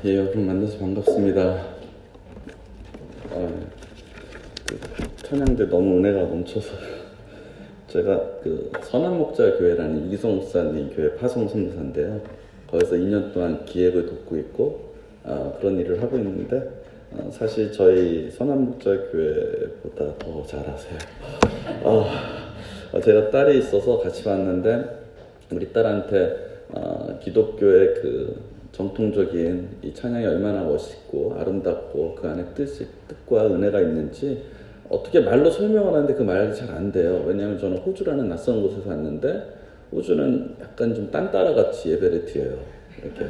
예, 여러분 만나서 반갑습니다. 찬양대 너무 은혜가 넘쳐서 제가 그 선한목자교회라는 이기성 목사님 교회 파송 선교사인데요. 거기서 2년 동안 기획을 돕고 있고 그런 일을 하고 있는데 사실 저희 선한목자교회보다 더 잘하세요. 제가 딸이 있어서 같이 봤는데 우리 딸한테 기독교의 그 정통적인 이 찬양이 얼마나 멋있고 아름답고 그 안에 뜻과 은혜가 있는지 어떻게 말로 설명을 하는데 그 말이 잘 안 돼요. 왜냐하면 저는 호주라는 낯선 곳에서 왔는데 호주는 약간 좀 딴따라같이 예배를 드려요. 이렇게.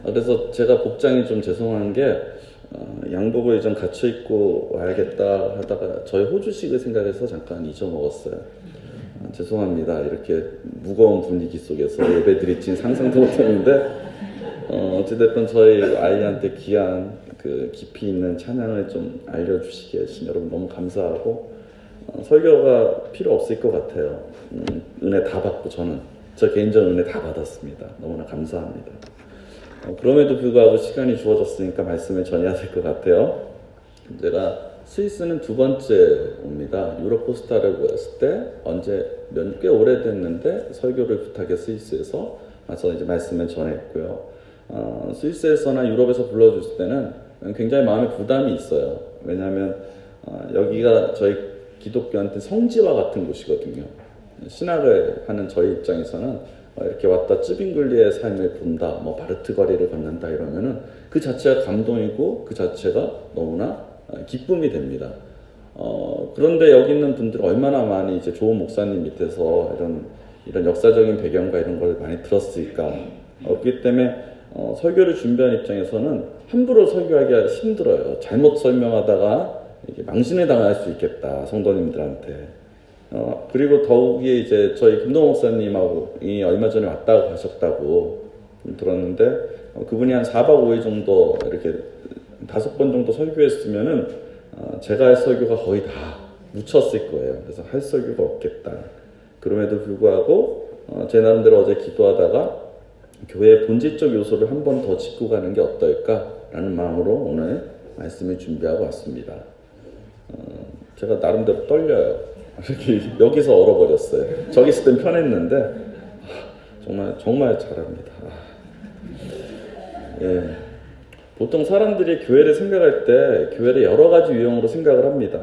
그래서 제가 복장이 좀 죄송한 게 양복을 좀 갖춰 입고 와야겠다 하다가 저희 호주식을 생각해서 잠깐 잊어먹었어요. 죄송합니다. 이렇게 무거운 분위기 속에서 예배 드릴지는 상상도 못했는데 어찌됐든 저희 아이한테 귀한 그 깊이 있는 찬양을 좀 알려주시기에 여러분 너무 감사하고 설교가 필요 없을 것 같아요. 은혜 다 받고 저 개인적인 은혜 다 받았습니다. 너무나 감사합니다. 그럼에도 불구하고 시간이 주어졌으니까 말씀을 전해야 될 것 같아요. 제가 스위스는 두 번째 옵니다. 유로포스타를 모였을 때 꽤 오래됐는데 설교를 부탁해 스위스에서 와서 이제 말씀을 전했고요. 스위스에서나 유럽에서 불러줬을 때는 굉장히 마음에 부담이 있어요. 왜냐하면 여기가 저희 기독교한테 성지와 같은 곳이거든요. 신학을 하는 저희 입장에서는 이렇게 왔다 쯔빙글리의 삶을 본다, 바르트 거리를 걷는다 이러면은 그 자체가 감동이고 그 자체가 너무나 기쁨이 됩니다. 그런데 여기 있는 분들은 얼마나 많이 이제 좋은 목사님 밑에서 이런 역사적인 배경과 이런 걸 많이 들었을까. 그렇기 때문에 설교를 준비한 입장에서는 함부로 설교하기가 힘들어요. 잘못 설명하다가 이게 망신을 당할 수 있겠다, 성도님들한테. 그리고 더욱이 이제 저희 김동 목사님하고 얼마 전에 왔다가 가셨다고 들었는데 그분이 한 4박 5일 정도 이렇게 5번 정도 설교했으면은 제가 할 설교가 거의 다 묻혔을 거예요. 그래서 할 설교가 없겠다. 그럼에도 불구하고 제 나름대로 어제 기도하다가 교회의 본질적 요소를 한 번 더 짚고 가는 게 어떨까라는 마음으로 오늘 말씀을 준비하고 왔습니다. 제가 나름대로 떨려요. 이렇게 여기서 얼어버렸어요. 저기 있을 땐 편했는데 정말 잘합니다. 예. 보통 사람들이 교회를 생각할 때 교회를 여러 가지 유형으로 생각을 합니다.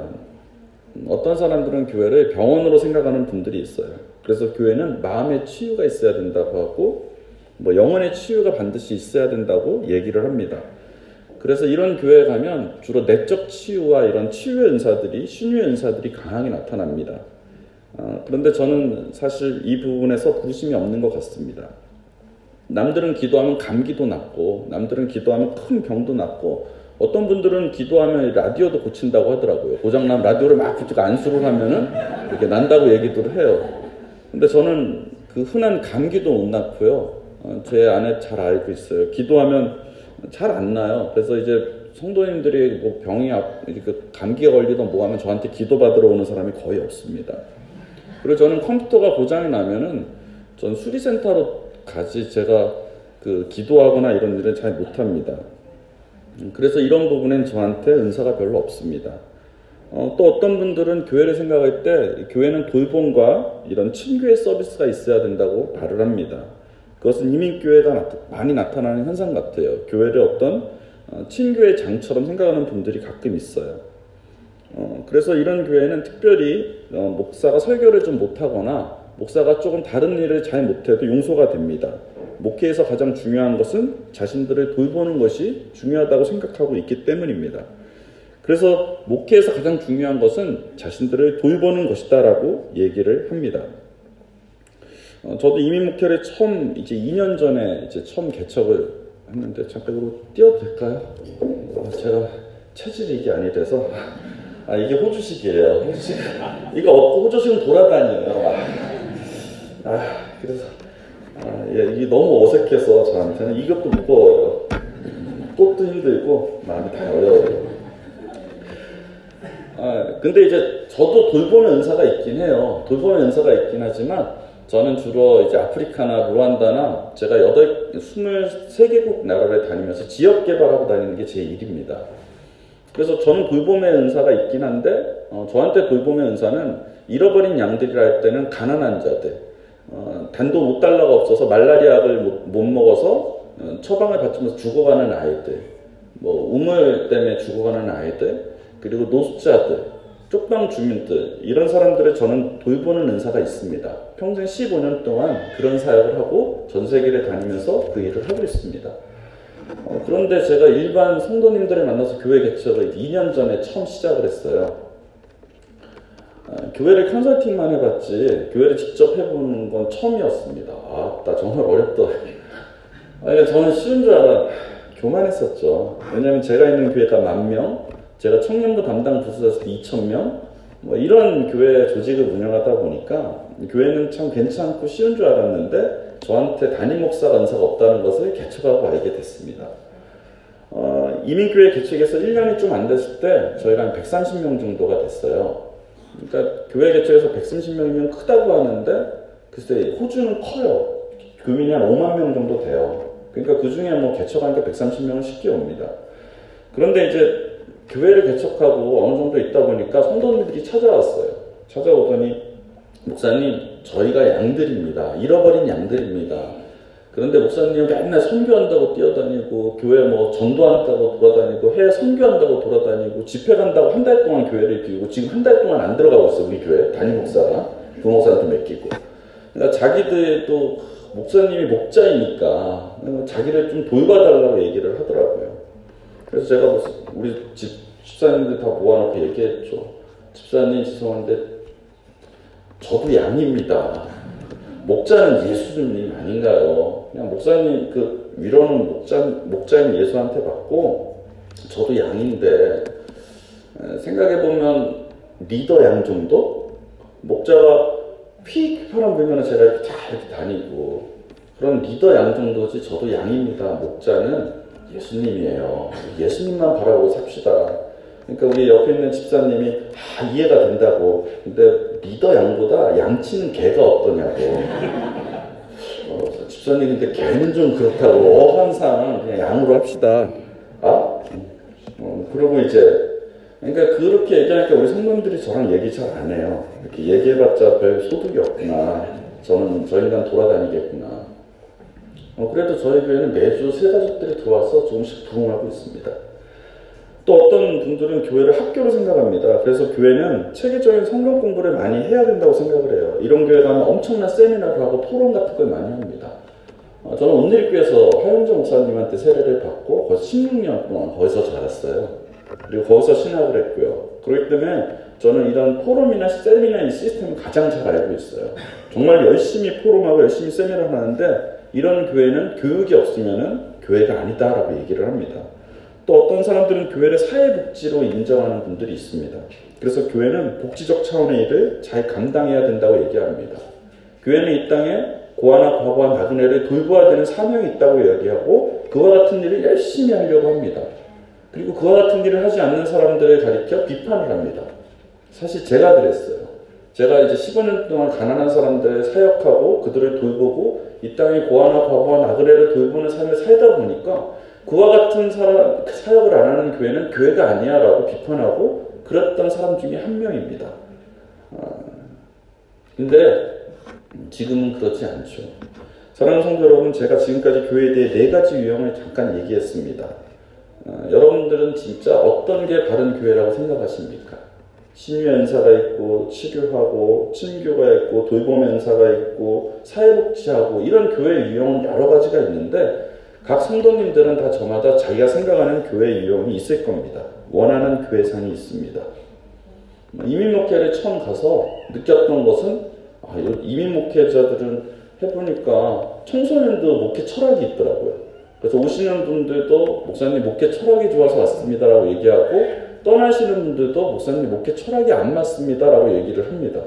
어떤 사람들은 교회를 병원으로 생각하는 분들이 있어요. 그래서 교회는 마음의 치유가 있어야 된다고 하고 영혼의 치유가 반드시 있어야 된다고 얘기를 합니다. 그래서 이런 교회에 가면 주로 내적 치유와 이런 치유의 은사들이, 신유의 은사들이 강하게 나타납니다. 그런데 저는 사실 이 부분에서 부심이 없는 것 같습니다. 남들은 기도하면 감기도 낫고, 남들은 기도하면 큰 병도 낫고, 어떤 분들은 기도하면 라디오도 고친다고 하더라고요. 고장난 라디오를 막 붙이고 안수를 하면은 이렇게 난다고 얘기도 해요. 근데 저는 그 흔한 감기도 못 낫고요. 제 아내 잘 알고 있어요. 기도하면 잘 안 나요. 그래서 이제 성도님들이 병이 감기가 걸리던 뭐 하면 저한테 기도받으러 오는 사람이 거의 없습니다. 그리고 저는 컴퓨터가 고장이 나면은 전 수리센터로 가지 제가 그 기도하거나 이런 일은 잘 못합니다. 그래서 이런 부분엔 저한테 은사가 별로 없습니다. 또 어떤 분들은 교회를 생각할 때 교회는 돌봄과 이런 친교의 서비스가 있어야 된다고 말을 합니다. 그것은 이민교회가 많이 나타나는 현상 같아요. 교회를 어떤 친교의 장처럼 생각하는 분들이 가끔 있어요. 그래서 이런 교회는 특별히 목사가 설교를 좀 못하거나 목사가 조금 다른 일을 잘 못해도 용서가 됩니다. 목회에서 가장 중요한 것은 자신들을 돌보는 것이 중요하다고 생각하고 있기 때문입니다. 그래서 목회에서 가장 중요한 것은 자신들을 돌보는 것이다라고 얘기를 합니다. 저도 이민 목회를 이제 2년 전에 처음 개척을 했는데, 잠깐 이거 띄워도 될까요? 제가 체질이 이게 아니라서. 이게 호주식이에요. 호주식. 이거 없고 호주식은 돌아다녀요. 그래서, 이게 너무 어색해서 저한테는 이것도 무거워요. 꽃도 힘들고, 마음이 다 어려워요. 근데 이제 저도 돌보는 은사가 있긴 해요. 돌보는 은사가 있긴 하지만, 저는 주로 이제 아프리카나 루안다나 제가 23개국 나라를 다니면서 지역 개발하고 다니는 게 제 일입니다. 그래서 저는 돌봄의 은사가 있긴 한데 저한테 돌봄의 은사는 잃어버린 양들이라 할 때는 가난한 자들, 단도 $5가 없어서 말라리아약을 못 먹어서 처방을 받으면서 죽어가는 아이들, 뭐 우물 때문에 죽어가는 아이들, 그리고 노숙자들, 쪽방 주민들, 이런 사람들을 저는 돌보는 은사가 있습니다. 평생 15년 동안 그런 사역을 하고 전 세계를 다니면서 그 일을 하고 있습니다. 그런데 제가 일반 성도님들을 만나서 교회 개척을 2년 전에 처음 시작을 했어요. 교회를 컨설팅만 해봤지 교회를 직접 해보는 건 처음이었습니다. 나 정말 어렵다. 저는 쉬운 줄 알아 교만했었죠. 왜냐하면 제가 있는 교회가 10,000명, 제가 청년부 담당 부서였을 때 2,000명, 뭐 이런 교회 조직을 운영하다 보니까 교회는 참 괜찮고 쉬운 줄 알았는데 저한테 담임 목사가 은사가 없다는 것을 개척하고 알게 됐습니다. 이민교회 개척해서 1년이 좀 안 됐을 때 저희가 한 130명 정도가 됐어요. 그러니까 교회 개척해서 130명이면 크다고 하는데 글쎄 호주는 커요. 교민이 한 5만 명 정도 돼요. 그러니까 그 중에 뭐 개척하니까 130명은 쉽게 옵니다. 그런데 이제 교회를 개척하고 어느 정도 있다 보니까 성도님들이 찾아왔어요. 찾아오더니 목사님, 저희가 양들입니다. 잃어버린 양들입니다. 그런데 목사님은 맨날 선교한다고 뛰어다니고 교회 뭐 전도한다고 돌아다니고 해외 선교한다고 돌아다니고 집회 간다고 한 달 동안 교회를 비우고 지금 한 달 동안 안 들어가고 있어요. 우리 교회 담임 목사가 그 목사한테 맡기고. 그러니까 자기들도 목사님이 목자이니까 자기를 좀 돌봐달라고 얘기를 하더라고요. 그래서 제가 우리 집사님들 다 모아놓고 얘기했죠. 집사님 죄송한데 저도 양입니다. 목자는 예수님 아닌가요? 그냥 목사님 그 위로는 목자인 예수한테 받고 저도 양인데 생각해보면 리더 양 정도? 목자가 휙 바람 불면 제가 이렇게 다 이렇게 다니고 그런 리더 양 정도지 저도 양입니다. 목자는 예수님이에요. 예수님만 바라보고 삽시다. 그러니까 우리 옆에 있는 집사님이 이해가 된다고. 근데 리더 양보다 양치는 개가 어떠냐고. 집사님 근데 개는 좀 그렇다고. 어항상 그냥 양으로 합시다. 그러고 이제 그러니까 그렇게 얘기하니까 우리 성도님들이 저랑 얘기 잘 안 해요. 이렇게 얘기해봤자 별 소득이 없구나. 저는 저 인간 돌아다니겠구나. 그래도 저희 교회는 매주 새 가족들이 들어와서 조금씩 부흥하고 있습니다. 또 어떤 분들은 교회를 학교로 생각합니다. 그래서 교회는 체계적인 성경 공부를 많이 해야 된다고 생각을 해요. 이런 교회 가면 엄청난 세미나를 하고 토론 같은 걸 많이 합니다. 저는 온누리교회에서 하영정 목사님한테 세례를 받고 거의 16년 동안 거기서 자랐어요. 그리고 거기서 신학을 했고요. 그렇기 때문에 저는 이런 포럼이나 세미나 이 시스템을 가장 잘 알고 있어요. 정말 열심히 포럼하고 열심히 세미나를 하는데 이런 교회는 교육이 없으면 교회가 아니다라고 얘기를 합니다. 또 어떤 사람들은 교회를 사회복지로 인정하는 분들이 있습니다. 그래서 교회는 복지적 차원의 일을 잘 감당해야 된다고 얘기합니다. 교회는 이 땅에 고아나 과부한 나그네를 돌보아야 되는 사명이 있다고 얘기하고 그와 같은 일을 열심히 하려고 합니다. 그리고 그와 같은 일을 하지 않는 사람들을 가리켜 비판을 합니다. 사실 제가 그랬어요. 제가 이제 15년 동안 가난한 사람들을 사역하고 그들을 돌보고 이 땅에 고아나 과부한 나그네를 돌보는 삶을 살다 보니까 그와 같은 사역을 안 하는 교회는 교회가 아니야 라고 비판하고 그랬던 사람 중에 한 명입니다. 근데 지금은 그렇지 않죠. 사랑하는 성도 여러분, 제가 지금까지 교회에 대해 4가지 유형을 잠깐 얘기했습니다. 여러분들은 진짜 어떤 게 바른 교회라고 생각하십니까? 신유 연사가 있고 치료하고 친교가 있고 돌봄 연사가 있고 사회복지하고 이런 교회 유형은 여러 가지가 있는데 각 성도님들은 다 저마다 자기가 생각하는 교회 유형이 있을 겁니다. 원하는 교회상이 있습니다. 이민 목회를 처음 가서 느꼈던 것은 이민 목회자들은 해보니까 청소년도 목회 철학이 있더라고요. 그래서 오시는 분들도 목사님 목회 철학이 좋아서 왔습니다라고 얘기하고 떠나시는 분들도 목사님 목회 철학이 안 맞습니다라고 얘기를 합니다.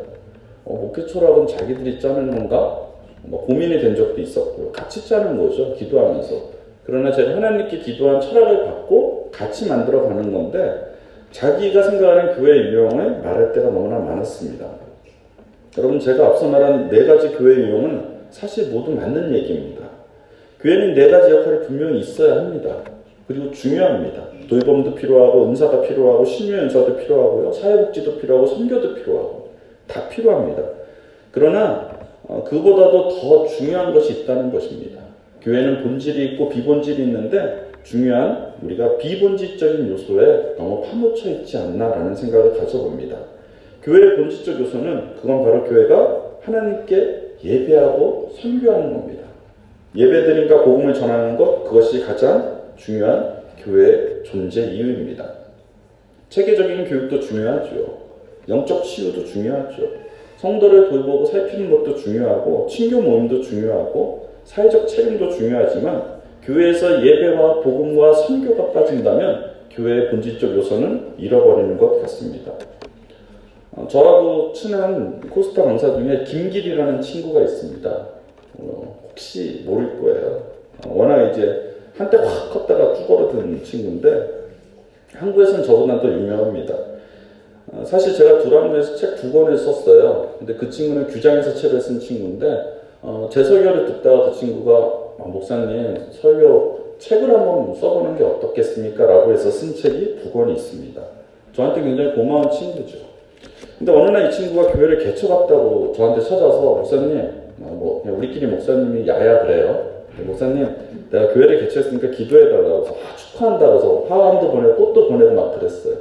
목회 철학은 자기들이 짜는 건가? 고민이 된 적도 있었고요. 같이 짜는 거죠. 기도하면서. 그러나 제가 하나님께 기도한 철학을 받고 같이 만들어가는 건데 자기가 생각하는 교회 유형을 말할 때가 너무나 많았습니다. 여러분, 제가 앞서 말한 네 가지 교회 유형은 사실 모두 맞는 얘기입니다. 교회는 네 가지 역할이 분명히 있어야 합니다. 그리고 중요합니다. 돌봄도 필요하고, 은사가 필요하고, 신유 은사도 필요하고요, 사회복지도 필요하고, 선교도 필요하고, 다 필요합니다. 그러나 그보다도 더 중요한 것이 있다는 것입니다. 교회는 본질이 있고 비본질이 있는데, 중요한 우리가 비본질적인 요소에 너무 파묻혀 있지 않나라는 생각을 가져봅니다. 교회의 본질적 요소는 그건 바로 교회가 하나님께 예배하고 선교하는 겁니다. 예배드림과 복음을 전하는 것, 그것이 가장 중요한 교회의 존재 이유입니다. 체계적인 교육도 중요하죠. 영적 치유도 중요하죠. 성도를 돌보고 살피는 것도 중요하고, 친교 모임도 중요하고, 사회적 책임도 중요하지만, 교회에서 예배와 복음과 선교가 빠진다면 교회의 본질적 요소는 잃어버리는 것 같습니다. 저하고 친한 코스타 강사 중에 김길이라는 친구가 있습니다. 혹시 모를 거예요. 워낙 이제 한때 확 컸다가 쭈그러든 친구인데, 한국에서는 저보다 더 유명합니다. 사실 제가 두라무에서 책 2권을 썼어요. 근데 그 친구는 규장에서 책을 쓴 친구인데, 제 설교를 듣다가 그 친구가 목사님, 설교 책을 한번 써보는 게 어떻겠습니까? 라고 해서 쓴 책이 2권이 있습니다. 저한테 굉장히 고마운 친구죠. 근데 어느 날 이 친구가 교회를 개척했다고 저한테 찾아서, 목사님, 그냥 우리끼리 목사님이 야야 그래요. 목사님, 내가 교회를 개척했으니까 기도해달라고 해서 축하한다고 해서 화환도 보내고 꽃도 보내고 막 그랬어요.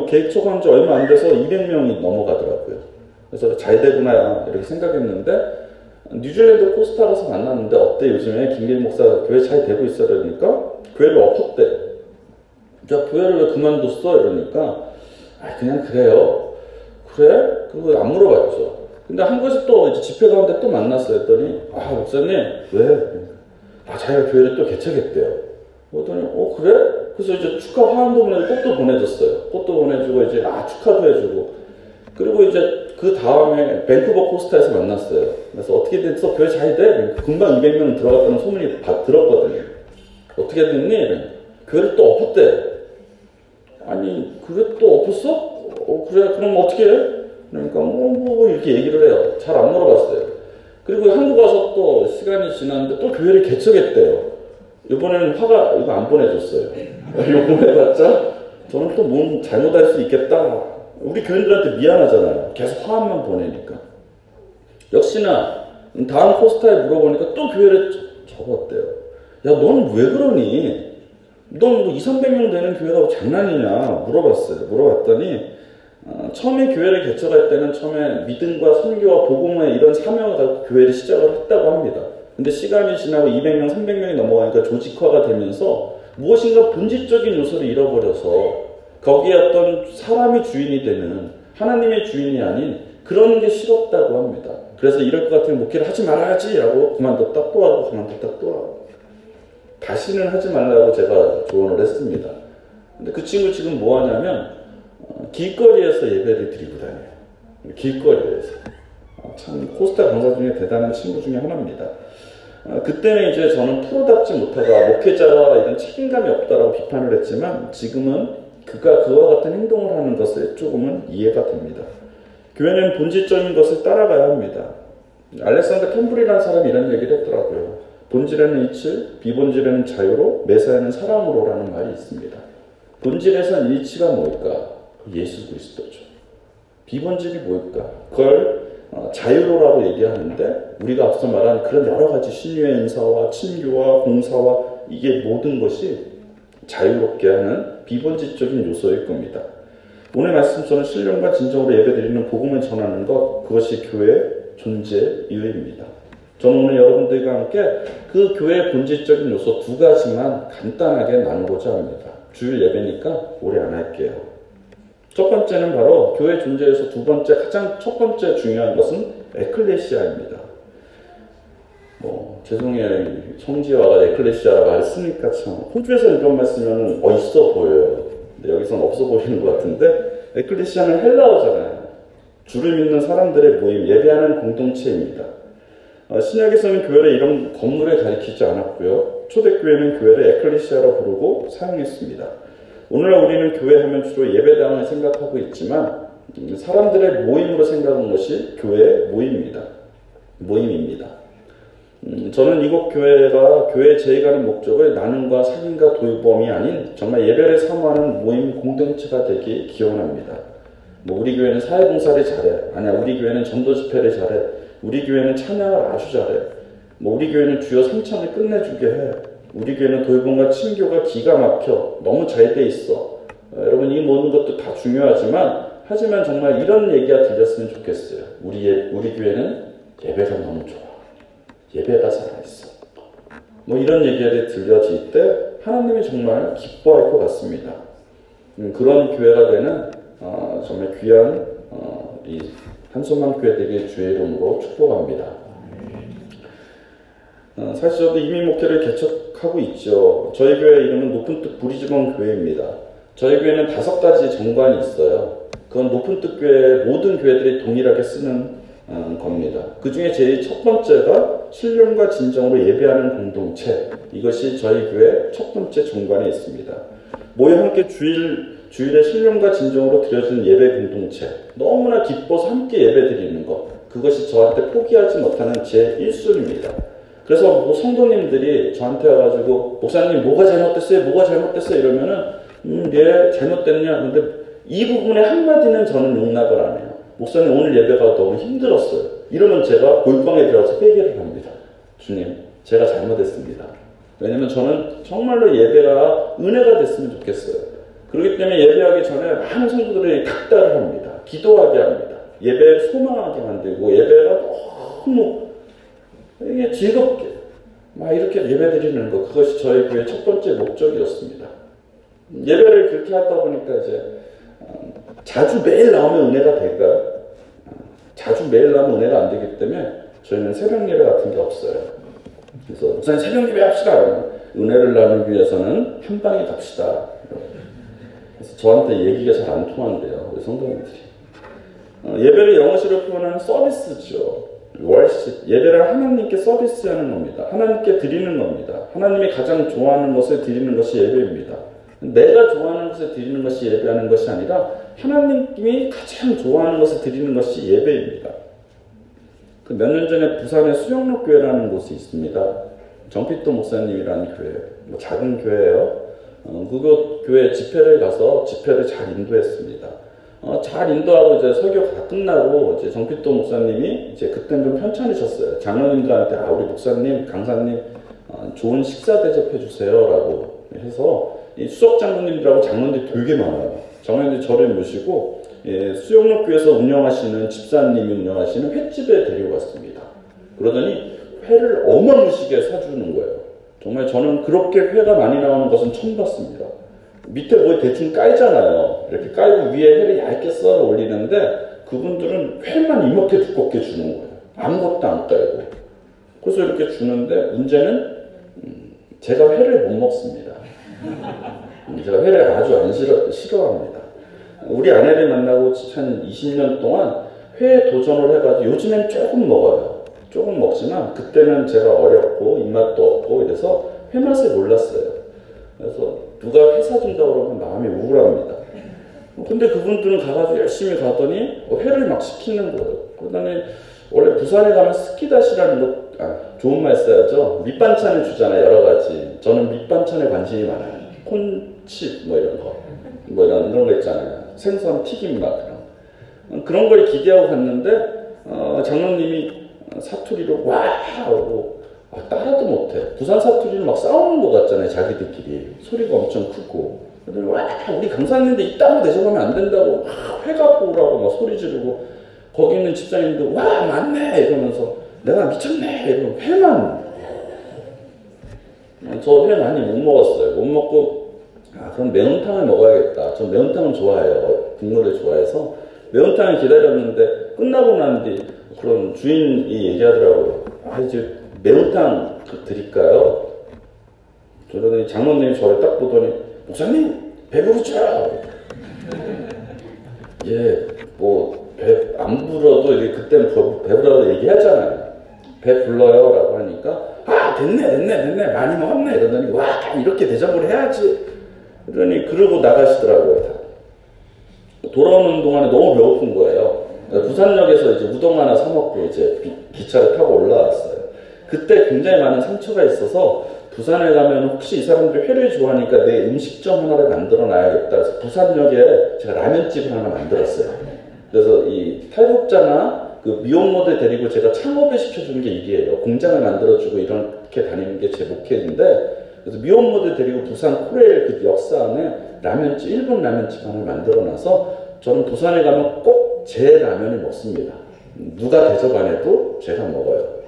개척한 지 얼마 안 돼서 200명이 넘어가더라고요. 그래서 잘 되구나 이렇게 생각했는데, 뉴질랜드 코스타 가서 만났는데, 어때 요즘에 김길 목사 교회 잘 되고 있어? 이러니까 교회를 엎었대. 야, 교회를 왜 그만뒀어? 이러니까 그냥 그래요. 그래? 그리고 안 물어봤죠. 근데 한국에서 또 이제 집회 가운데 또 만났어요. 했더니 목사님 왜? 자기가 교회를 또 개척했대요. 그랬더니 그래? 그래서 이제 축하 화환도 보내고 꽃도 보내줬어요. 꽃도 보내주고 이제 축하도 해주고, 그리고 이제 그 다음에 밴쿠버 코스타에서 만났어요. 그래서 어떻게 됐어? 교회 잘 돼? 금방 200명 들어갔다는 소문이 들었거든요. 어떻게 됐니? 교회를 또 엎었대. 아니, 그래 또 엎었어? 그래, 그럼 어떻게 해? 그러니까 이렇게 얘기를 해요. 잘 안 물어봤어요. 그리고 한국 와서 또 시간이 지났는데 또 교회를 개척했대요. 이번에는 화가 이거 안 보내줬어요. 이거 보내봤자 저는 또 뭐 잘못할 수 있겠다. 우리 교인들한테 미안하잖아요. 계속 화환만 보내니까. 역시나 다음 코스타에 물어보니까 또 교회를 접었대요. 야, 너는 왜 그러니? 넌 뭐 200~300명 되는 교회가 장난이냐? 물어봤더니 처음에 교회를 개척할 때는 처음에 믿음과 선교와 복음의 이런 사명을 갖고 교회를 시작을 했다고 합니다. 근데 시간이 지나고 200명, 300명이 넘어가니까 조직화가 되면서 무엇인가 본질적인 요소를 잃어버려서 거기에 어떤 사람이 주인이 되는, 하나님의 주인이 아닌 그런 게 싫었다고 합니다. 그래서 이럴 것 같으면 목회를 하지 말아야지 라고 그만뒀다 또 하고 그만뒀다 또 하고, 다시는 하지 말라고 제가 조언을 했습니다. 근데 그 친구 지금 뭐 하냐면 길거리에서 예배를 드리고 다녀요. 길거리에서. 참 코스타 강사 중에 대단한 친구 중에 하나입니다. 그때는 이제 저는 프로답지 못하다, 목회자가 이런 책임감이 없다라고 비판을 했지만, 지금은 그가 그와 같은 행동을 하는 것에 조금은 이해가 됩니다. 교회는 본질적인 것을 따라가야 합니다. 알렉산더 캠블이라는 사람이 이런 얘기를 했더라고요. 본질에는 이치, 비본질에는 자유로, 매사에는 사랑으로라는 말이 있습니다. 본질에선 일치가 뭘까? 예수 그리스도죠. 비본질이 뭘까? 그걸 자유로라고 얘기하는데, 우리가 앞서 말한 그런 여러 가지 신유의 은사와 친교와 공사와 이게 모든 것이 자유롭게 하는 비본질적인 요소일 겁니다. 오늘 말씀처럼 신령과 진정으로 예배드리는 복음을 전하는 것, 그것이 교회의 존재 이유입니다. 저는 오늘 여러분들과 함께 그 교회의 본질적인 요소 2가지만 간단하게 나누고자 합니다. 주일 예배니까 오래 안 할게요. 첫 번째는 바로 교회 존재에서 가장 첫 번째 중요한 것은 에클레시아입니다. 죄송해요. 성지와가 에클레시아라고 말 쓰니까 참, 호주에서 이런 말 쓰면 멋있어 보여요. 근데 여기서는 없어 보이는 것 같은데, 에클레시아는 헬라어잖아요. 주를 믿는 사람들의 모임, 예배하는 공동체입니다. 신약에서는 교회를 이런 건물에 가리키지 않았고요. 초대교회는 교회를 에클레시아라 부르고 사용했습니다. 오늘날 우리는 교회 하면 주로 예배당을 생각하고 있지만, 사람들의 모임으로 생각한 것이 교회 모임입니다. 저는 이곳 교회가 교회에 제의하는 목적을 나눔과 상인과 돌봄이 아닌 정말 예배를 사모하는 모임 공동체가 되기 기원합니다. 뭐 우리 교회는 사회봉사를 잘해, 아니야 우리 교회는 전도 집회를 잘해, 우리 교회는 찬양을 아주 잘해, 뭐 우리 교회는 주여 삼창을 끝내주게 해, 우리 교회는 돌봄과 친교가 기가 막혀 너무 잘 돼 있어. 여러분 이 모든 것도 다 하지만 정말 이런 얘기가 들렸으면 좋겠어요. 우리 교회는 예배가 너무 좋아. 예배가 살아있어. 뭐 이런 얘기가 들려질 때 하나님이 정말 기뻐할 것 같습니다. 그런 교회가 되는 정말 귀한 이 한손만 교회 되길 주의 이름으로 축복합니다. 사실 저도 이민 목회를 개척하고 있죠. 저희 교회 이름은 높은 뜻 부리지번 교회입니다. 저희 교회는 5가지 정관이 있어요. 그건 높은 뜻 교회 모든 교회들이 동일하게 쓰는 겁니다. 그 중에 제일 첫 번째가 신령과 진정으로 예배하는 공동체. 이것이 저희 교회 첫 번째 정관에 있습니다. 모여 함께 주일에 신령과 진정으로 드려지는 예배 공동체. 너무나 기뻐서 함께 예배 드리는 것. 그것이 저한테 포기하지 못하는 제 1순위입니다. 그래서 뭐 성도님들이 저한테 와가지고 목사님 뭐가 잘못됐어요 이러면은 예 잘못됐냐. 근데 이 부분의 한마디는 저는 용납을 안 해요. 목사님 오늘 예배가 너무 힘들었어요. 이러면 제가 골방에 들어가서 회개를 합니다. 주님 제가 잘못했습니다. 왜냐면 저는 정말로 예배가 은혜가 됐으면 좋겠어요. 그렇기 때문에 예배하기 전에 많은 성도들이 닥달을 합니다. 기도하게 합니다. 예배를 소망하게 만들고 예배가 너무 이게 즐겁게 막 이렇게 예배드리는 것, 그것이 저희 교회의 첫 번째 목적이었습니다. 예배를 그렇게 하다 보니까 이제 자주 매일 나오면 은혜가 될까요? 자주 매일 나오면 은혜가 안 되기 때문에 저희는 새벽 예배 같은 게 없어요. 그래서 목사님 새벽 예배 합시다. 은혜를 나누기 위해서는 한 방에 갑시다. 그래서 저한테 얘기가 잘 안 통한대요. 우리 성도님들이. 예배를 영어식으로 표현하는 서비스죠. 월십, 예배를 하나님께 서비스하는 겁니다. 하나님께 드리는 겁니다. 하나님이 가장 좋아하는 것을 드리는 것이 예배입니다. 내가 좋아하는 것을 드리는 것이 예배하는 것이 아니라 하나님이 가장 좋아하는 것을 드리는 것이 예배입니다. 그 몇 년 전에 부산에 수영록 교회라는 곳이 있습니다. 정필도 목사님이라는 교회, 뭐 작은 교회예요. 그곳 교회 집회를 가서 집회를 잘 인도했습니다. 잘 인도하고 이제 설교가 다 끝나고 이제 정필도 목사님이 이제 그땐 좀 편찮으셨어요. 장로님들한테 우리 목사님, 강사님 좋은 식사 대접해 주세요라고 해서 이 수석 장로님들하고 장로님들이 되게 많아요. 장로님들이 저를 모시고 수영록교에서 운영하시는 집사님이 운영하시는 횟집에 데려갔습니다. 그러더니 회를 어마무시게 사주는 거예요. 정말 저는 그렇게 회가 많이 나오는 것은 처음 봤습니다. 밑에 뭐 대충 깔잖아요. 이렇게 깔고 위에 회를 얇게 썰어 올리는데 그분들은 회만 이렇게 두껍게 주는 거예요. 아무것도 안 깔고. 그래서 이렇게 주는데 문제는 제가 회를 못 먹습니다. 제가 회를 아주 안 싫어합니다. 우리 아내를 만나고 한 20년 동안 회 도전을 해가지고 요즘엔 조금 먹어요. 조금 먹지만 그때는 제가 어렸고 입맛도 없고 이래서 회 맛을 몰랐어요. 그래서 누가 회 사준다고 그러면 마음이 우울합니다. 근데 그분들은 가가지고 열심히 가더니 회를 막 시키는 거예요. 그다음에 원래 부산에 가면 스키다시라는 거, 좋은 말 써야죠. 밑반찬을 주잖아요, 여러 가지. 저는 밑반찬에 관심이 많아요. 콘칩 뭐 이런 거, 뭐 이런 거 있잖아요. 생선 튀김 막 그런 걸 기대하고 갔는데 장로님이 사투리로 와 하고 따라도 못해. 부산 사투리는 막 싸우는 것 같잖아요, 자기들끼리. 소리가 엄청 크고. 와, 우리 강사님인데 이따로 대접하면 안 된다고 회 갖고 오라고 막 소리 지르고, 거기 있는 집사님도 와 맞네 이러면서 내가 미쳤네 이러면 회만. 저 회 많이 못 먹었어요. 못 먹고 그럼 매운탕을 먹어야겠다. 저 매운탕은 좋아해요. 국물을 좋아해서 매운탕을 기다렸는데 끝나고 난 뒤 그런 주인이 얘기하더라고요. 이제 매운탕 드릴까요? 그러더니 장로님이 저를 딱 보더니 목사님 배부르죠? 예, 뭐 배 안 불러도 이제 그때는 배부르다고 얘기하잖아요. 배 불러요 라고 하니까 됐네 많이 먹었네 이러더니 와 이렇게 대접을 해야지. 그러니 그러고 나가시더라고요. 다. 돌아오는 동안에 너무 배고픈 거예요. 부산역에서 이제 우동 하나 사 먹고 이제 기차를 타고 올라왔어요. 그때 굉장히 많은 상처가 있어서 부산에 가면 혹시 이 사람들이 회를 좋아하니까 내 음식점 하나를 만들어 놔야겠다. 그래서 부산역에 제가 라면집을 하나 만들었어요. 그래서 이 탈북자나 그 미혼모들 데리고 제가 창업을 시켜주는 게 일이에요. 공장을 만들어주고 이렇게 다니는 게 제 목표인데, 그래서 미혼모들 데리고 부산 코레일 그 역사 안에 라면집, 일본 라면집 하나 만들어놔서 저는 부산에 가면 꼭 제 라면을 먹습니다. 누가 대접 안 해도 제가 먹어요.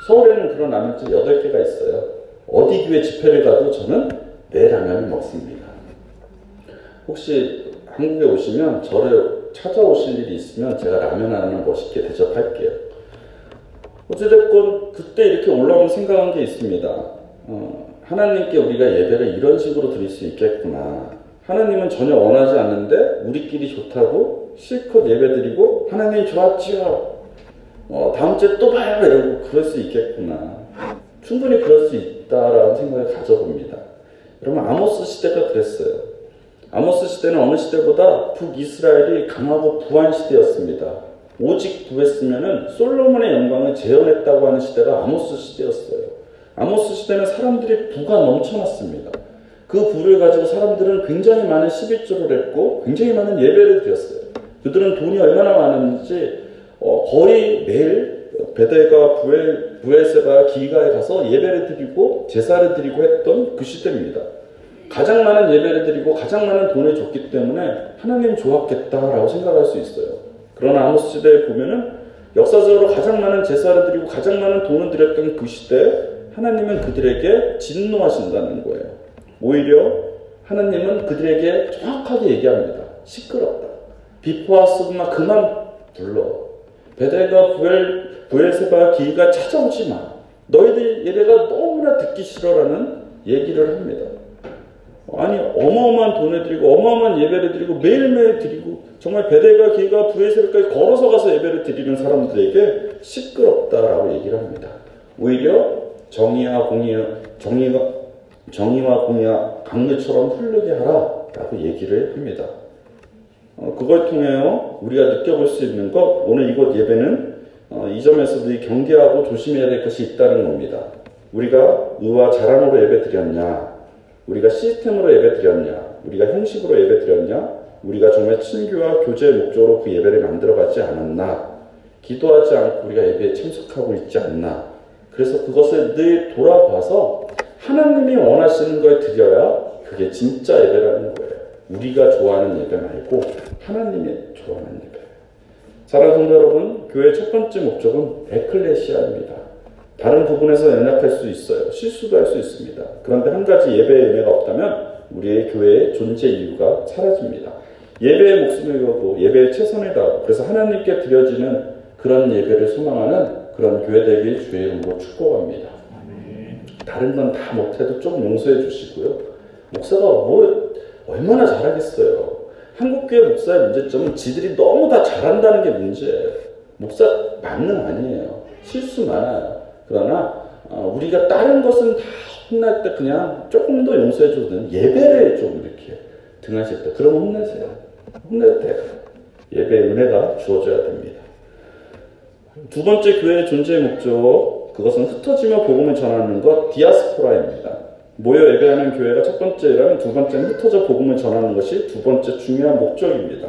서울에는 그런 라면집 8개가 있어요. 어디 교회 집회를 가도 저는 내 라면을 먹습니다. 혹시 한국에 오시면 저를 찾아오실 일이 있으면 제가 라면 하나 멋있게 대접할게요. 어찌됐건 그때 이렇게 올라오면 생각한 게 있습니다. 하나님께 우리가 예배를 이런 식으로 드릴 수 있겠구나. 하나님은 전혀 원하지 않는데 우리끼리 좋다고 실컷 예배드리고 하나님 좋았지요. 다음 주에 또 봐요 이러고 그럴 수 있겠구나. 충분히 그럴 수 있다라는 생각을 가져봅니다. 여러분, 아모스 시대가 그랬어요. 아모스 시대는 어느 시대보다 북이스라엘이 강하고 부한 시대였습니다. 오직 부했으면은 솔로몬의 영광을 재현했다고 하는 시대가 아모스 시대였어요. 아모스 시대는 사람들이 부가 넘쳐났습니다. 그 부를 가지고 사람들은 굉장히 많은 11조를 했고 굉장히 많은 예배를 드렸어요. 그들은 돈이 얼마나 많은지 거의 매일 베델과 부엘세바 기가에 가서 예배를 드리고 제사를 드리고 했던 그 시대입니다. 가장 많은 예배를 드리고 가장 많은 돈을 줬기 때문에 하나님 좋았겠다라고 생각할 수 있어요. 그러나 아모스 시대에 보면은 역사적으로 가장 많은 제사를 드리고 가장 많은 돈을 드렸던 그 시대에 하나님은 그들에게 진노하신다는 거예요. 오히려 하나님은 그들에게 정확하게 얘기합니다. 시끄럽다. 비포와 스그마 그만 불러. 베델과 부엘세바 기가 찾아오지 마. 너희들 예배가 너무나 듣기 싫어라는 얘기를 합니다. 아니, 어마어마한 돈을 드리고 어마어마한 예배를 드리고 매일매일 드리고 정말 베델과 기가 부엘세바까지 걸어서 가서 예배를 드리는 사람들에게 시끄럽다라고 얘기를 합니다. 오히려 정의와 공의와 강물처럼 흐르게 하라라고 얘기를 합니다. 그걸 통해 우리가 느껴볼 수 있는 것, 오늘 이곳 예배는 이 점에서 늘 경계하고 조심해야 될 것이 있다는 겁니다. 우리가 의와 자랑으로 예배 드렸냐? 우리가 시스템으로 예배 드렸냐? 우리가 형식으로 예배 드렸냐? 우리가 정말 친교와 교제의 목적으로 그 예배를 만들어가지 않았나? 기도하지 않고 우리가 예배에 참석하고 있지 않나? 그래서 그것을 늘 돌아봐서 하나님이 원하시는 걸 드려야 그게 진짜 예배라는 거예요. 우리가 좋아하는 예배 말고 하나님이 좋아하는 예배. 사랑하는 성도 여러분, 교회의 첫 번째 목적은 에클레시아입니다. 다른 부분에서 연약할 수 있어요. 실수도 할 수 있습니다. 그런데 한 가지 예배의 은혜가 없다면 우리의 교회의 존재 이유가 사라집니다. 예배의 목숨을 걸고 예배에 최선을 다하고 그래서 하나님께 드려지는 그런 예배를 소망하는 그런 교회 되길 주의 이름으로 축복합니다. 다른 건 다 못해도 좀 용서해 주시고요. 목사가 얼마나 잘하겠어요. 한국교회 목사의 문제점은 지들이 너무 다 잘한다는 게 문제예요. 목사 만능 아니에요. 실수 많아요. 그러나 우리가 다른 것은 다 혼날 때 그냥 조금 더 용서해 줘도 예배를 좀 이렇게 등하실 때 그러면 혼내세요. 혼내도 돼요. 예배의 은혜가 주어져야 됩니다. 두 번째 교회의 존재의 목적, 그것은 흩어지며 복음을 전하는 것, 디아스포라입니다. 모여 예배하는 교회가 첫 번째라면 두 번째는 흩어져 복음을 전하는 것이 두 번째 중요한 목적입니다.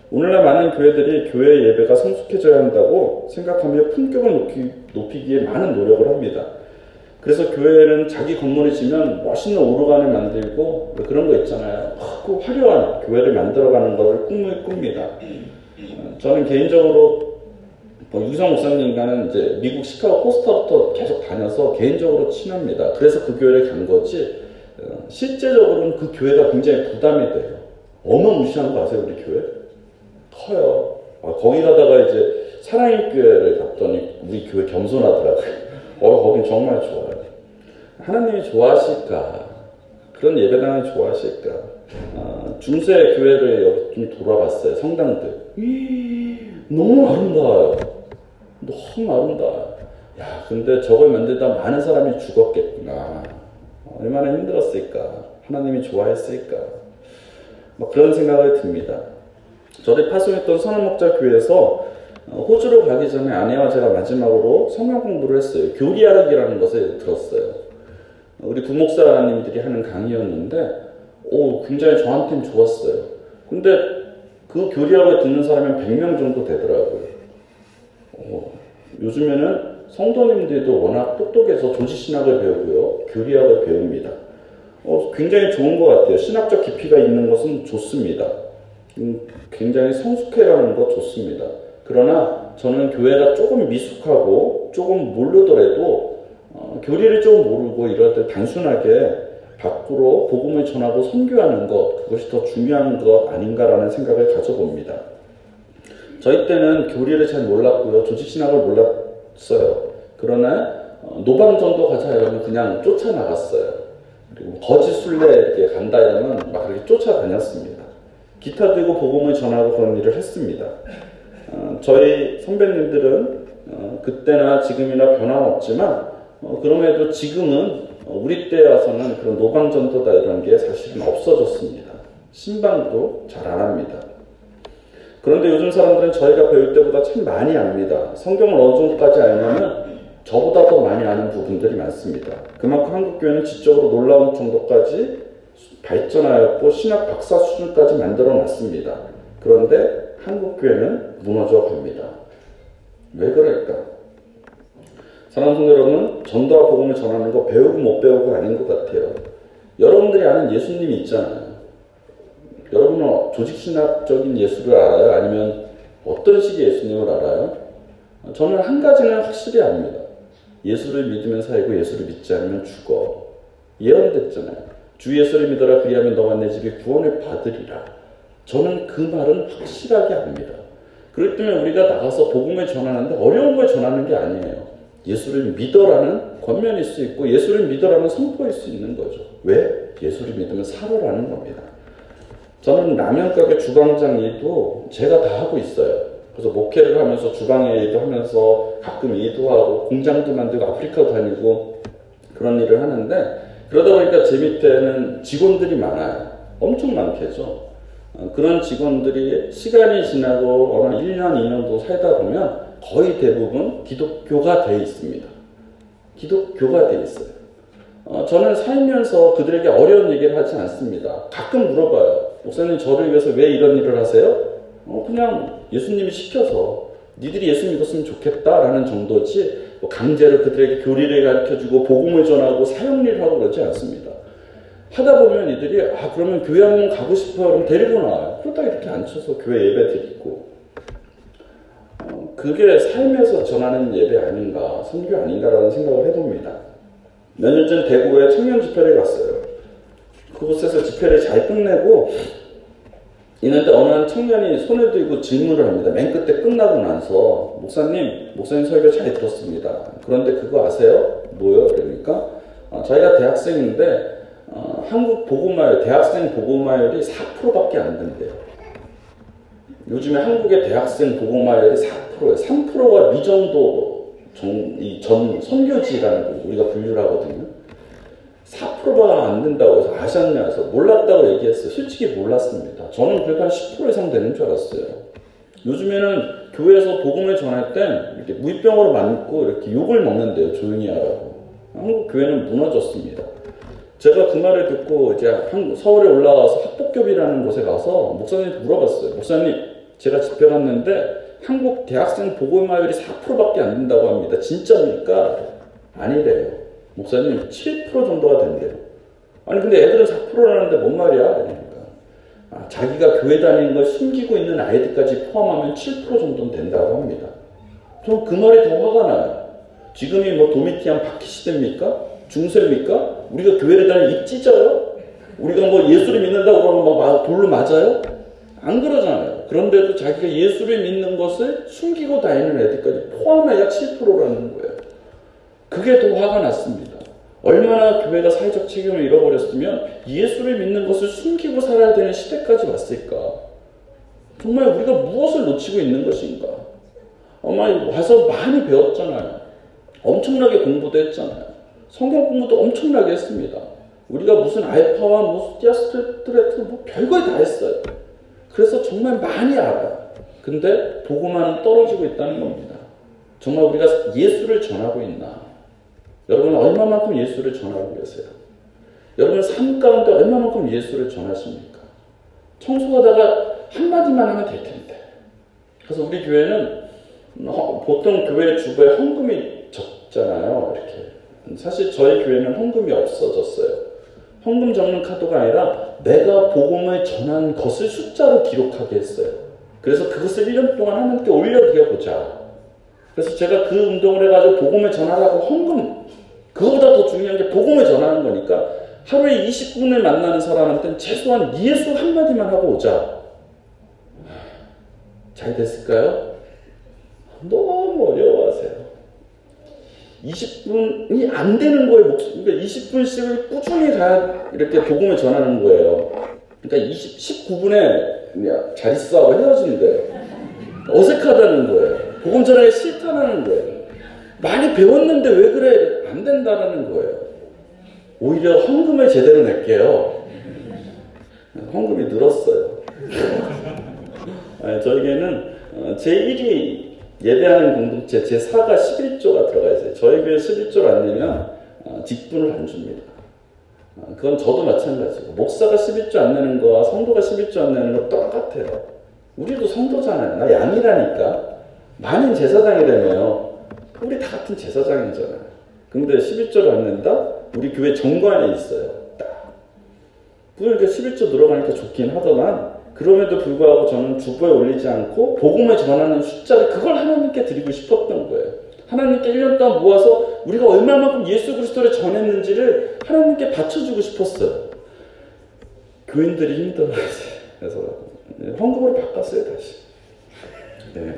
오늘날 많은 교회들이 교회의 예배가 성숙해져야 한다고 생각하며 품격을 높이기에 많은 노력을 합니다. 그래서 교회에는 자기 건물이 지면 멋있는 오르간을 만들고 그런 거 있잖아요. 그 화려한 교회를 만들어가는 것을 꿈을 꿉니다. 저는 개인적으로 유성 목사님과는 이제 미국 시카고 포스터부터 계속 다녀서 개인적으로 친합니다. 그래서 그 교회를 간 거지 실제적으로는 그 교회가 굉장히 부담이 돼요. 어마무시한 거 아세요, 우리 교회? 커요. 거기 가다가 이제 사랑의 교회를 갔더니 우리 교회 겸손하더라고요. 거긴 정말 좋아요. 하나님이 좋아하실까? 그런 예배당을 좋아하실까? 중세 교회를 여기 좀 돌아봤어요. 성당들. 너무 아름다워요. 너무 아름다워요. 야, 근데 저걸 만들다 많은 사람이 죽었겠구나. 얼마나 힘들었을까? 하나님이 좋아했을까? 그런 생각을 듭니다. 저를 파송했던 선한목자 교회에서 호주로 가기 전에 아내와 제가 마지막으로 성경 공부를 했어요. 교리학이라는 것을 들었어요. 우리 부목사님들이 하는 강의였는데 굉장히 저한테는 좋았어요. 근데 그 교리학을 듣는 사람은 100명 정도 되더라고요. 요즘에는 성도님들도 워낙 똑똑해서 조지신학을 배우고요. 교리학을 배웁니다. 굉장히 좋은 것 같아요. 신학적 깊이가 있는 것은 좋습니다. 굉장히 성숙해가는 것 좋습니다. 그러나 저는 교회가 조금 미숙하고 조금 모르더라도 교리를 좀 모르고 이럴 때 단순하게 밖으로 복음을 전하고 선교하는 것, 그것이 더 중요한 것 아닌가라는 생각을 가져봅니다. 저희 때는 교리를 잘 몰랐고요. 조직신학을 몰랐어요. 그러나 노방전도 가자 이러면 그냥 쫓아나갔어요. 그리고 거짓 순례 이렇게 간다 이러면 막 그렇게 쫓아다녔습니다. 기타 들고 복음을 전하고 그런 일을 했습니다. 저희 선배님들은 그때나 지금이나 변함없지만 그럼에도 지금은 우리 때 와서는 그런 노방전도다 이런 게 사실은 없어졌습니다. 신방도 잘 안 합니다. 그런데 요즘 사람들은 저희가 배울 때보다 참 많이 압니다. 성경을 어느 정도까지 알려면 저보다 더 많이 아는 부분들이 많습니다. 그만큼 한국교회는 지적으로 놀라운 정도까지 발전하였고 신학 박사 수준까지 만들어 놨습니다. 그런데 한국교회는 무너져 갑니다. 왜 그럴까? 사랑하는 성도 여러분, 전도와 복음을 전하는 거 배우고 못 배우고 아닌 것 같아요. 여러분들이 아는 예수님이 있잖아요. 여러분은 조직신학적인 예수를 알아요? 아니면 어떤 식의 예수님을 알아요? 저는 한 가지는 확실히 압니다. 예수를 믿으면 살고 예수를 믿지 않으면 죽어. 예언됐잖아요. 주 예수를 믿어라 그리하면 너와 내 집이 구원을 받으리라. 저는 그 말은 확실하게 압니다. 그렇기 때문에 우리가 나가서 복음을 전하는데 어려운 걸 전하는 게 아니에요. 예수를 믿어라는 권면일 수 있고 예수를 믿어라는 선포일 수 있는 거죠. 왜? 예수를 믿으면 살아라는 겁니다. 저는 라면 가게 주방장 일도 제가 다 하고 있어요. 그래서 목회를 하면서 주방에 일도 하면서 가끔 일도 하고 공장도 만들고 아프리카도 다니고 그런 일을 하는데 그러다 보니까 제 밑에는 직원들이 많아요. 엄청 많겠죠. 그런 직원들이 시간이 지나고 어느 1년, 2년도 살다 보면 거의 대부분 기독교가 되어 있습니다. 기독교가 되어 있어요. 저는 살면서 그들에게 어려운 얘기를 하지 않습니다. 가끔 물어봐요. 목사님 저를 위해서 왜 이런 일을 하세요? 그냥 예수님이 시켜서 니들이 예수 믿었으면 좋겠다라는 정도지 강제로 그들에게 교리를 가르쳐주고 복음을 전하고 사형리를 하고 그러지 않습니다. 하다 보면 이들이 그러면 교회 한번 가고 싶어요. 그럼 데리고 나와요. 그러다 이렇게 앉혀서 교회 예배 드리고 그게 삶에서 전하는 예배 아닌가 선교 아닌가라는 생각을 해봅니다. 몇 년 전 대구에 청년 집회를 갔어요. 그곳에서 집회를 잘 끝내고 있는데 어느 한 청년이 손을 들고 질문을 합니다. 맨 끝에 끝나고 나서 목사님 설교 잘 들었습니다. 그런데 그거 아세요? 뭐요? 그러니까 자기가 대학생인데 한국 보고마율, 대학생 보고마율이 4%밖에 안 된대요. 요즘에 한국의 대학생 보고마율이 4%예요. 3%가 미전도 선교지라는 거 우리가 분류를 하거든요. 4%가 안 된다고 해서 아셨냐 해서 몰랐다고 얘기했어요. 솔직히 몰랐습니다. 저는 그래도 한 10% 이상 되는 줄 알았어요. 요즘에는 교회에서 복음을 전할 땐 이렇게 물병으로 맞고 이렇게 욕을 먹는데요. 조용히 하라고. 한국 교회는 무너졌습니다. 제가 그 말을 듣고 이제 서울에 올라와서 학복교비라는 곳에 가서 목사님한테 물어봤어요. 목사님, 제가 집회 갔는데 한국 대학생 보고마율이 4%밖에 안 된다고 합니다. 진짜입니까? 아니래요. 목사님 7% 정도가 된대요. 아니 근데 애들은 4%라는데 뭔 말이야? 그러니까 자기가 교회 다니는 걸 숨기고 있는 아이들까지 포함하면 7% 정도는 된다고 합니다. 전 그 말이 더 화가 나요. 지금이 뭐 도미티안 바퀴 시대입니까? 중세입니까? 우리가 교회를 다니면 입 찢어요? 우리가 뭐 예수를 믿는다고 그러면 막 돌로 맞아요? 안 그러잖아요. 그런데도 자기가 예수를 믿는 것을 숨기고 다니는 애들까지 포함해야 7%라는 거예요. 그게 더 화가 났습니다. 얼마나 교회가 사회적 책임을 잃어버렸으면 예수를 믿는 것을 숨기고 살아야 되는 시대까지 왔을까? 정말 우리가 무엇을 놓치고 있는 것인가? 와서 많이 배웠잖아요. 엄청나게 공부도 했잖아요. 성경 공부도 엄청나게 했습니다. 우리가 무슨 알파와 디아스트레트 별걸 다 했어요. 그래서 정말 많이 알아요. 근데 복음화는 떨어지고 있다는 겁니다. 정말 우리가 예수를 전하고 있나? 여러분 얼마만큼 예수를 전하고 계세요? 여러분 삶 가운데 얼마만큼 예수를 전하십니까? 청소하다가 한마디만 하면 될 텐데. 그래서 우리 교회는 보통 교회 주부에 헌금이 적잖아요. 이렇게. 사실 저희 교회는 헌금이 없어졌어요. 헌금 적는 카드가 아니라 내가 복음을 전한 것을 숫자로 기록하게 했어요. 그래서 그것을 1년 동안 하나님께 올려드려보자. 그래서 제가 그 운동을 해가지고 복음을 전하라고 헌금, 그거보다 더 중요한 게 복음을 전하는 거니까 하루에 20분을 만나는 사람한테는 최소한 예수 한마디만 하고 오자. 잘 됐을까요? 너무 어려워하세요. 20분이 안 되는 거예요. 그러니까 20분씩을 꾸준히 다 이렇게 복음을 전하는 거예요. 그러니까 19분에 잘 있어 하고 헤어지는 거예요. 어색하다는 거예요. 복음 전하기 싫다는 거예요. 많이 배웠는데 왜 그래? 안 된다는 거예요. 오히려 헌금을 제대로 낼게요. 헌금이 늘었어요. 저에게는 제1위 예배하는 공동체 제4가 11조가 들어가 있어요. 저희 교회 11조를 안 내면 직분을 안 줍니다. 그건 저도 마찬가지고 목사가 11조 안 내는 거와 성도가 11조 안 내는 거 똑같아요. 우리도 성도잖아요. 나 양이라니까. 만인 제사장이라며요. 우리 다 같은 제사장이잖아요. 근데 11조를 안 낸다? 우리 교회 정관에 있어요. 딱. 그러니까 11조 들어가니까 좋긴 하더만 그럼에도 불구하고 저는 주보에 올리지 않고 복음을 전하는 숫자를 그걸 하나님께 드리고 싶었던 거예요. 하나님께 1년 동안 모아서 우리가 얼마만큼 예수 그리스도를 전했는지를 하나님께 바쳐주고 싶었어요. 교인들이 힘들어했어요. 그래서 헌금으로 바꿨어요 다시. 네.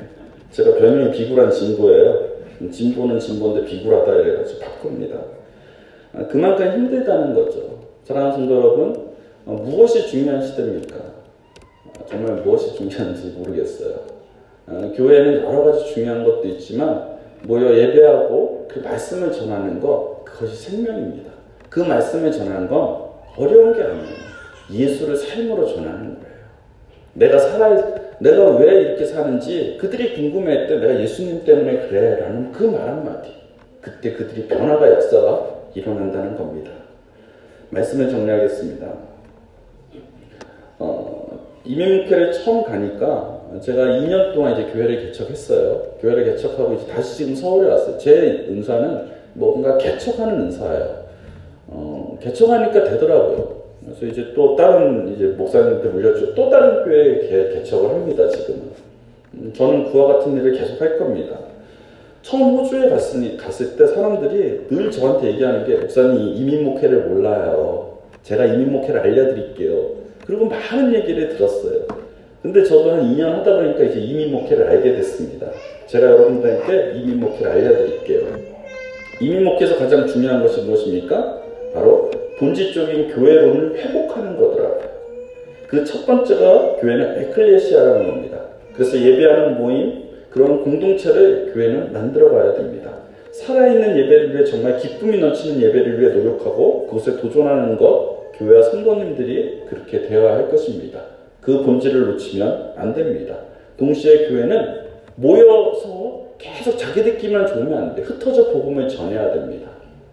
제가 별명이 비굴한 진보예요. 진보는 진보인데 비굴하다 이래가지고 바꿉니다. 그만큼 힘들다는 거죠. 사랑하는 성도 여러분, 무엇이 중요한 시대입니까? 정말 무엇이 중요한지 모르겠어요. 교회는 여러 가지 중요한 것도 있지만 모여 예배하고 그 말씀을 전하는 것, 그것이 생명입니다. 그 말씀을 전하는 건 어려운 게 아니에요. 예수를 삶으로 전하는 거예요. 내가 왜 이렇게 사는지 그들이 궁금해했대. 내가 예수님 때문에 그래 라는 그 말 한마디. 그때 그들이 변화가 역사가 일어난다는 겁니다. 말씀을 정리하겠습니다. 이민목회를 처음 가니까 제가 2년 동안 이제 교회를 개척했어요. 교회를 개척하고 이제 다시 지금 서울에 왔어요. 제 은사는 뭔가 개척하는 은사예요. 개척하니까 되더라고요. 그래서 이제 또 다른 이제 목사님한테 물려주고 또 다른 교회에 개척을 합니다. 지금은. 저는 그와 같은 일을 계속 할 겁니다. 처음 호주에 갔을 때 사람들이 늘 저한테 얘기하는 게 목사님 이민목회를 몰라요. 제가 이민목회를 알려드릴게요. 그리고 많은 얘기를 들었어요. 근데 저도 한 2년 하다 보니까 이제 이민목회를 알게 됐습니다. 제가 여러분들한테 이민목회를 알려드릴게요. 이민목회에서 가장 중요한 것이 무엇입니까? 바로 본질적인 교회론을 회복하는 거더라고요. 그 첫 번째가 교회는 에클레시아라는 겁니다. 그래서 예배하는 모임, 그런 공동체를 교회는 만들어가야 됩니다. 살아있는 예배를 위해 정말 기쁨이 넘치는 예배를 위해 노력하고 그것에 도전하는 것, 교회와 성도님들이 그렇게 되어야 할 것입니다. 그 본질을 놓치면 안 됩니다. 동시에 교회는 모여서 계속 자기들끼리만 좋으면 안 돼. 흩어져 복음을 전해야 됩니다.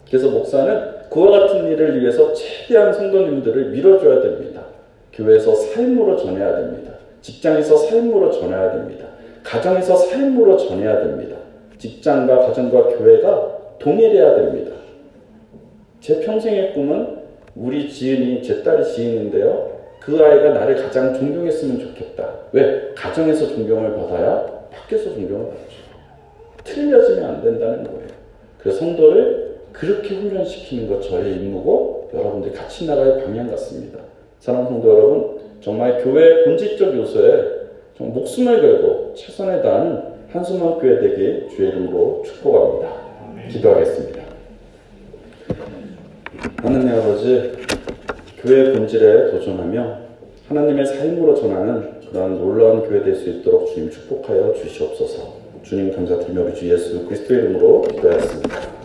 그래서 목사는 그와 같은 일을 위해서 최대한 성도님들을 밀어줘야 됩니다. 교회에서 삶으로 전해야 됩니다. 직장에서 삶으로 전해야 됩니다. 가정에서 삶으로 전해야 됩니다. 직장과 가정과 교회가 동일해야 됩니다. 제 평생의 꿈은 우리 지은이, 제 딸이 지은인데요. 그 아이가 나를 가장 존경했으면 좋겠다. 왜? 가정에서 존경을 받아야 밖에서 존경을 받죠. 틀려지면 안 된다는 거예요. 그래서 성도를 그렇게 훈련시키는 것 저의 임무고 여러분들이 같이 나갈 방향 같습니다. 사랑하는 성도 여러분, 정말 교회의 본질적 요소에 정말 목숨을 걸고 최선을 다하는 한숨만 교회 되길 주의 이름으로 축복합니다. 기도하겠습니다. 하나님 아버지, 교회의 본질에 도전하며 하나님의 삶으로 전하는 그러한 놀라운 교회 될 수 있도록 주님 축복하여 주시옵소서. 주님 감사드리며 우리 주 예수 그리스도의 이름으로 기도하였습니다.